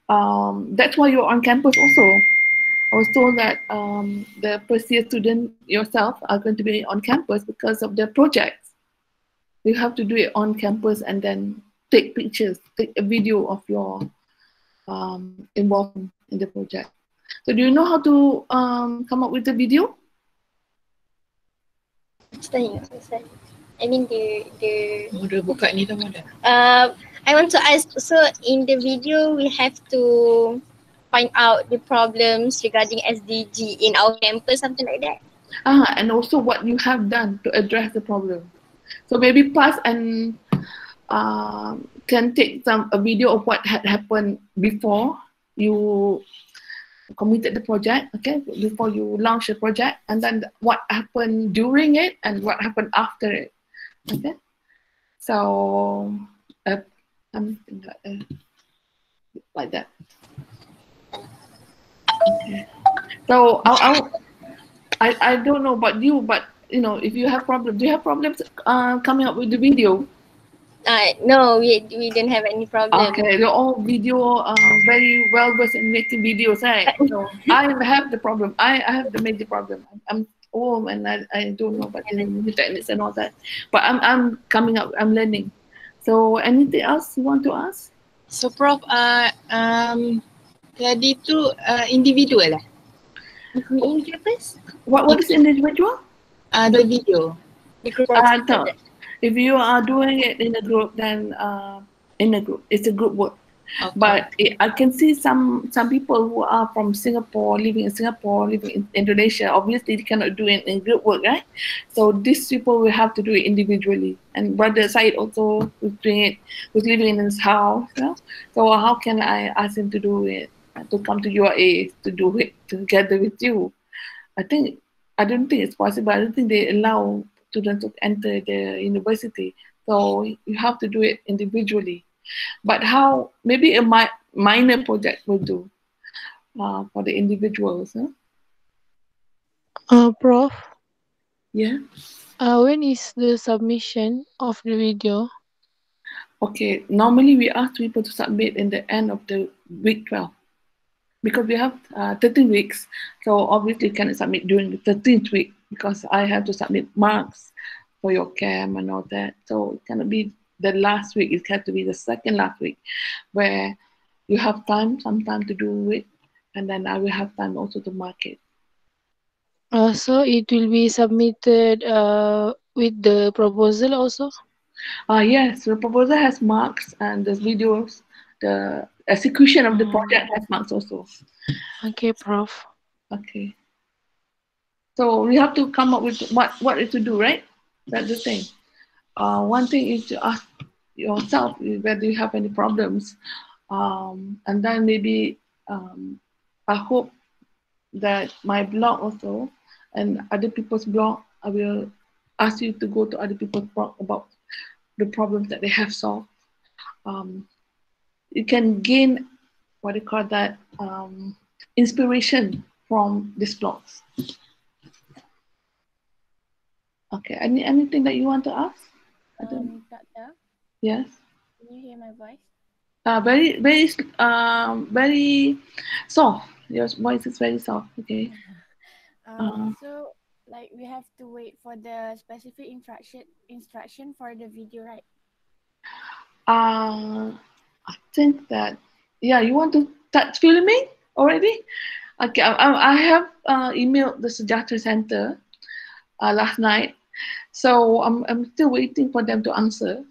Speaker 1: That's why you're on campus also. I was told that the first year student yourself are going to be on campus because of the projects. You have to do it on campus and then take pictures, take a video of your involvement in the project. So do you know how to come up with the video?
Speaker 3: I mean I want to ask, so in the video we have to find out the problems regarding SDG in our campus, something like that.
Speaker 1: And also what you have done to address the problem. So maybe pass and can take a video of what had happened before you committed the project, okay, before you launch the project, and then what happened during it and what happened after it, okay. So like that. Okay. So I don't know about you, but you know, if you have problems, do you have problems coming up with the video?
Speaker 3: No, we don't have any problem.
Speaker 1: Okay, they're all video, very well versed in making videos, right? So I have the problem. I have the major problem. I'm old and I don't know about the techniques and all that. But I'm coming up. I'm learning. So anything else you want to ask?
Speaker 6: So Prof, tadi tu individual lah.
Speaker 1: What is individual?
Speaker 6: The video.
Speaker 3: The group
Speaker 1: No. If you are doing it in a group, then in a group, it's a group work.
Speaker 6: Okay.
Speaker 1: But I can see some people who are from Singapore, living in Singapore, living in Indonesia. Obviously, they cannot do it in group work, right? So these people will have to do it individually. And Brother Said also was doing it, was living in his house. You know? So how can I ask him to do it, to come to UAE to do it together with you? I don't think it's possible. I don't think they allow students to enter the university. So you have to do it individually. But how, maybe a minor project will do for the individuals. Huh?
Speaker 7: Prof,
Speaker 1: Yeah.
Speaker 7: when is the submission of the video?
Speaker 1: Okay. Normally we ask people to submit in the end of the week 12 because we have 13 weeks. So obviously you cannot submit during the 13th week because I have to submit marks for your camp and all that. So it cannot be the last week. It has to be the second last week where you have some time to do it, and then I will have time also to mark it.
Speaker 7: So it will be submitted with the proposal also?
Speaker 1: Yes, the proposal has marks and the videos, the execution of the project has marks also.
Speaker 7: Okay, Prof.
Speaker 1: Okay. So we have to come up with what is to do, right? That's the thing. One thing is to ask yourself whether you have any problems, and then maybe I hope that my blog also and other people's blog, I will ask you to go to other people's blog about the problems that they have solved. You can gain what do you call that inspiration from these blogs. Okay, anything that you want to ask?
Speaker 8: Doctor,
Speaker 1: Yes.
Speaker 8: can you hear my voice?
Speaker 1: Very soft. Your voice is very soft. Okay.
Speaker 8: So like we have to wait for the specific instruction for the video, right?
Speaker 1: I think that you want to start filming already. Okay, I have emailed the Sejahtera Center last night, so I'm still waiting for them to answer.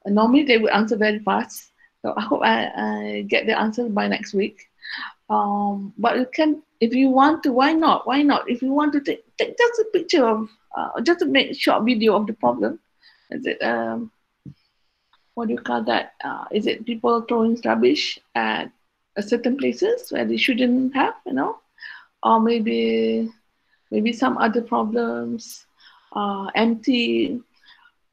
Speaker 1: Normally they will answer very fast, so I hope I get the answer by next week. But you can, if you want to, why not? Why not? If you want to take just a picture of, just to make a short video of the problem. Is it what do you call that? Is it people throwing rubbish at certain places where they shouldn't have, or maybe some other problems, empty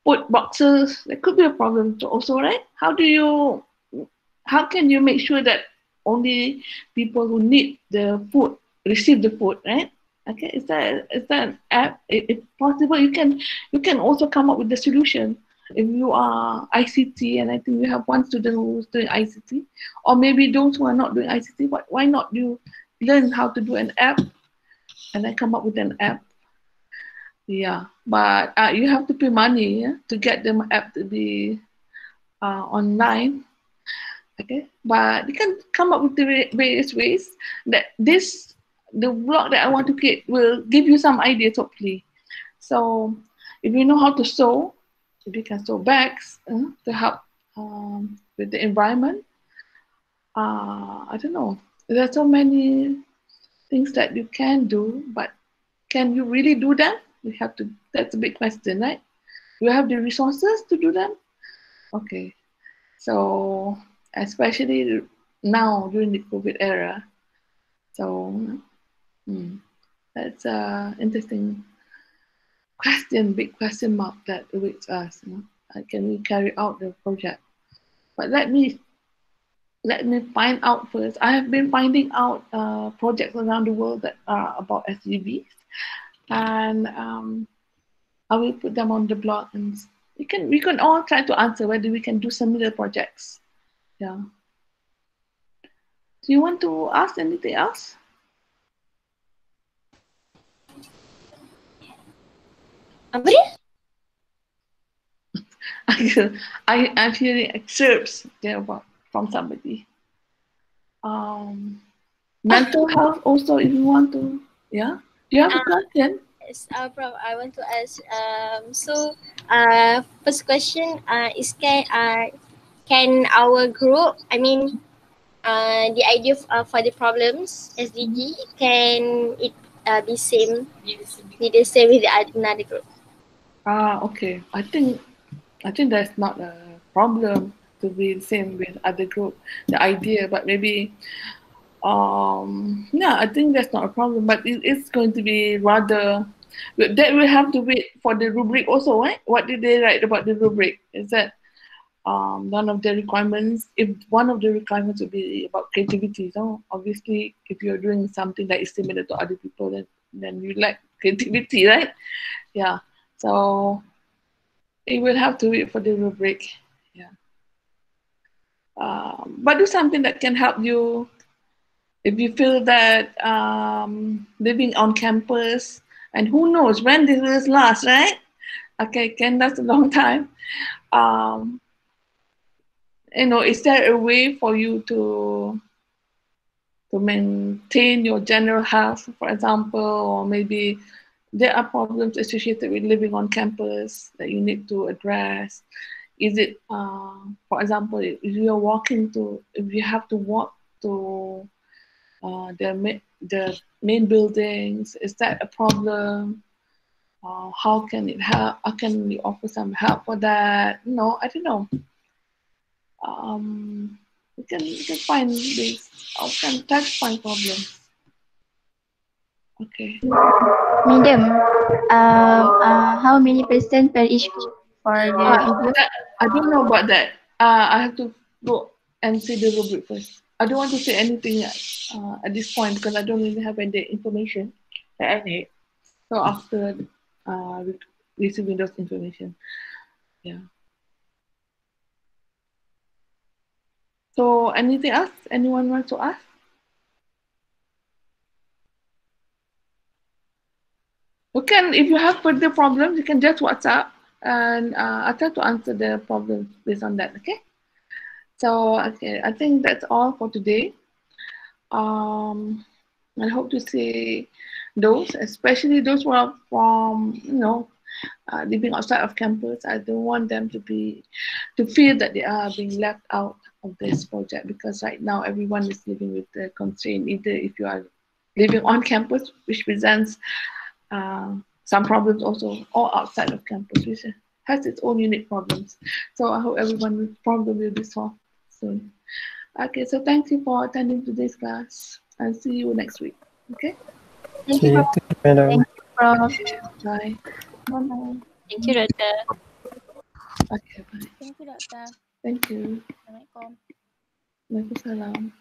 Speaker 1: food boxes. There could be a problem also, right? How can you make sure that only people who need the food receive the food, right? Okay, is that an app? If possible, you can also come up with the solution. If you are ICT, and I think you have one student who's doing ICT, or maybe those who are not doing ICT, why not you learn how to do an app and then come up with an app? Yeah, but you have to pay money to get the app to be online. Okay, but you can come up with the various ways that the blog that I want to create will give you some ideas hopefully. So if you know how to sew, if you can sew bags to help with the environment, I don't know. There are so many things that you can do, but can you really do them? That's a big question, right? Do you have the resources to do them? Okay. So especially now during the COVID era. So that's an interesting question, big question mark that awaits us. Can we carry out the project? But let me find out first. I have been finding out projects around the world that are about SDGs, and I will put them on the blog, and we can all try to answer whether we can do similar projects. Yeah. Do you want to ask anything else?
Speaker 3: Apa dia?
Speaker 1: I'm hearing excerpts there from somebody. Mental health also, if you want to, yeah. Do you have a question?
Speaker 3: Yes, Prof, I want to ask. First question is can our group, I mean, the idea for the problems SDG, can it be the same with another group?
Speaker 1: Okay. I think that's not a problem to be the same with other group. The idea, but maybe, I think that's not a problem. But it's going to be rather But that will have to wait for the rubric also, right? What did they write about the rubric? Is that one of the requirements? If one of the requirements would be about creativity, so obviously if you're doing something that is similar to other people, then you like creativity, right? Yeah. So it will have to wait for the rubric. Yeah. But do something that can help you if you feel that living on campus, and who knows when this will last, right? Okay, can last a long time. Um, is there a way for you to maintain your general health, for example, or maybe there are problems associated with living on campus that you need to address? Is it, for example, if you have to walk to the main buildings, is that a problem? How can it help? How can we offer some help for that? No, I don't know. We can find this. Or can try to find problems. Okay.
Speaker 4: Madam, how many percent per each group for the video?
Speaker 1: I don't know about that. I have to go and see the rubric first. I don't want to say anything at this point because I don't really have any information that I need. So after receiving those information, yeah. So anything else? Anyone wants to ask? You can, if you have further problems, you can just WhatsApp, and I'll try to answer the problems based on that. Okay. So okay, I think that's all for today. I hope to see those, especially those who are from, living outside of campus. I don't want them to feel that they are being left out of this project, because right now everyone is living with the constraint. Either if you are living on campus, which presents some problems also, or outside of campus, which has its own unique problems. So I hope everyone's problem will be solved soon. Okay, so thank you for attending today's class, and see you next week. Okay,
Speaker 4: Thank
Speaker 2: Okay,
Speaker 4: you,
Speaker 2: thank you, madam.
Speaker 4: Thank you, Prof.
Speaker 1: bye.
Speaker 4: Bye-bye.
Speaker 3: Thank you, Doctor.
Speaker 1: Okay, bye.
Speaker 8: Thank you, Doctor.
Speaker 1: Thank you.
Speaker 8: Assalamualaikum.
Speaker 1: Waalaikumsalam.